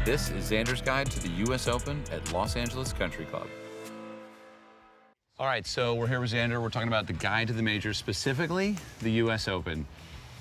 This is Xander's Guide to the U.S. Open at Los Angeles Country Club. All right, so we're here with Xander. We're talking about the guide to the majors, specifically the U.S. Open.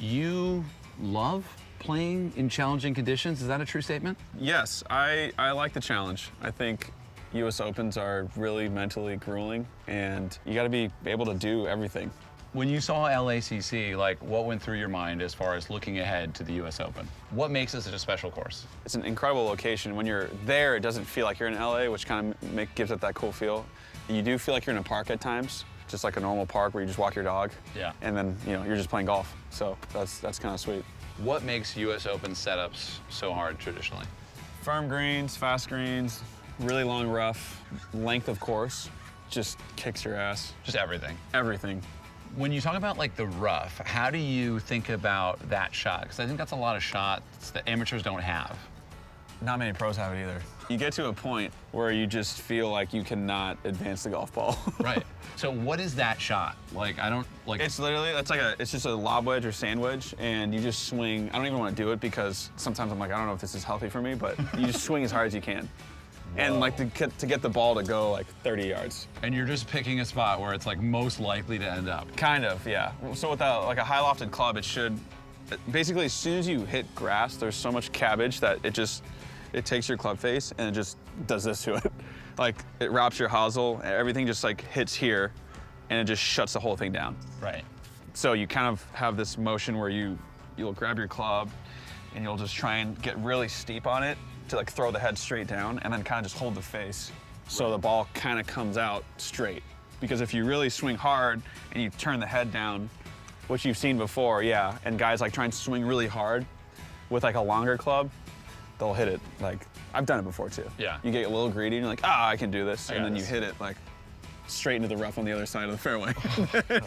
You love playing in challenging conditions. Is that a true statement? Yes, I like the challenge. I think U.S. Opens are really mentally grueling, and you got to be able to do everything. When you saw LACC, like, what went through your mind as far as looking ahead to the U.S. Open? What makes this such a special course? It's an incredible location. When you're there, it doesn't feel like you're in LA, which kind of gives it that cool feel. You do feel like you're in a park at times, just like a normal park where you just walk your dog. Yeah. And then, you know, you're just playing golf. So that's kind of sweet. What makes U.S. Open setups so hard traditionally? Firm greens, fast greens, really long rough, length of course, just kicks your ass. Just everything. Everything. When you talk about like the rough, how do you think about that shot? Because I think that's a lot of shots that amateurs don't have. Not many pros have it either. You get to a point where you just feel like you cannot advance the golf ball. Right. So what is that shot? Like, I don't, like... It's literally, it's just a lob wedge or sand wedge, and you just swing. I don't even want to do it because sometimes I'm like, I don't know if this is healthy for me, but you just swing as hard as you can. Whoa. And like to get the ball to go like 30 yards. And you're just picking a spot where it's like most likely to end up. Kind of, yeah. So with like a high lofted club, it should, basically as soon as you hit grass, there's so much cabbage that it takes your club face and it just does this to it. Like it wraps your hosel, everything just like hits here and it just shuts the whole thing down. Right. So you kind of have this motion where you'll grab your club and you'll just try and get really steep on it to like throw the head straight down and then kind of just hold the face so the ball kind of comes out straight. Because if you really swing hard and you turn the head down, which you've seen before, yeah, and guys like try and swing really hard with like a longer club, they'll hit it. Like, I've done it before too. Yeah. You get a little greedy and you're like, I can do this. And then this. You hit it like straight into the rough on the other side of the fairway.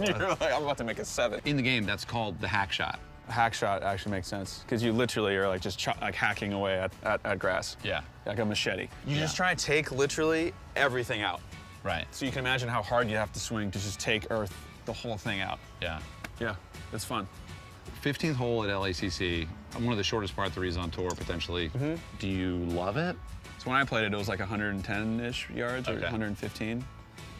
You're like, I'm about to make a 7. In the game, that's called the hack shot. A hack shot actually makes sense because you literally are like just like hacking away at grass. Yeah. Like a machete. You just try to take literally everything out. Right. So you can imagine how hard you have to swing to just take the whole thing out. Yeah. Yeah, it's fun. 15th hole at LACC, one of the shortest par threes on tour potentially. Mm-hmm. Do you love it? So when I played it was like 110-ish yards or 115.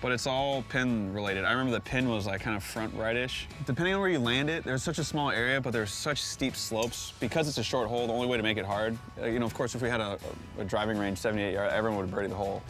But it's all pin related. I remember the pin was like kind of front right-ish. Depending on where you land it, there's such a small area, but there's such steep slopes. Because it's a short hole, the only way to make it hard, you know, of course, if we had a driving range 78 yards, everyone would have birdied the hole.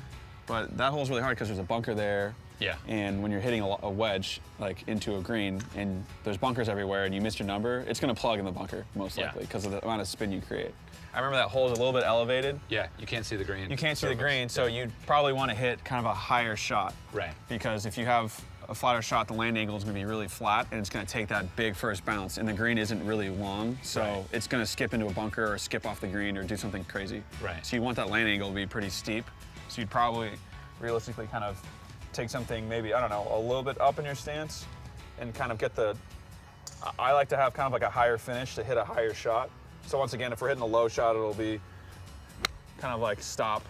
But that hole's really hard because there's a bunker there. Yeah. And when you're hitting a wedge, like into a green, and there's bunkers everywhere, and you miss your number, it's gonna plug in the bunker, most likely, because of the amount of spin you create. I remember that hole is a little bit elevated. Yeah, you can't see the green. You can't see the green, so you'd probably want to hit kind of a higher shot. Right. Because if you have a flatter shot, the land angle is going to be really flat, and it's going to take that big first bounce, and the green isn't really long, so it's going to skip into a bunker or skip off the green or do something crazy. Right. So you want that land angle to be pretty steep, so you'd probably realistically kind of take something maybe, I don't know, a little bit up in your stance and kind of get I like to have kind of like a higher finish to hit a higher shot. So once again, if we're hitting a low shot, it'll be kind of like stop,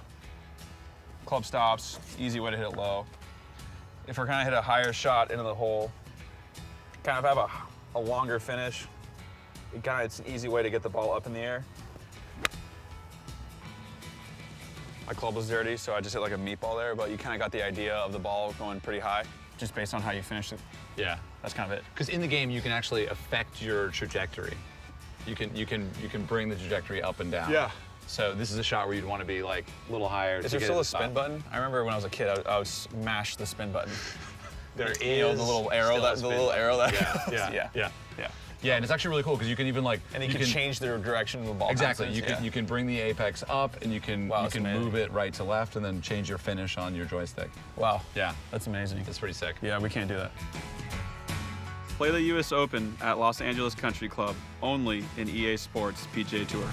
club stops, easy way to hit it low. If we're kind of hit a higher shot into the hole, kind of have a longer finish, it's an easy way to get the ball up in the air. My club was dirty, so I just hit like a meatball there, but you kind of got the idea of the ball going pretty high, just based on how you finished it. Yeah. That's kind of it. Because in the game, you can actually affect your trajectory. You can bring the trajectory up and down. Yeah. So this is a shot where you'd want to be like a little higher. Is there still a spin button? I remember when I was a kid, I would smash the spin button. There is. You know, the little arrow that. Yeah, and it's actually really cool because you can even like. And you can change the direction of the ball. Exactly. You can bring the apex up and you can move it right to left and then change your finish on your joystick. Wow. Yeah. That's amazing. That's pretty sick. Yeah, we can't do that. Play the U.S. Open at Los Angeles Country Club, only in EA SPORTS PGA TOUR.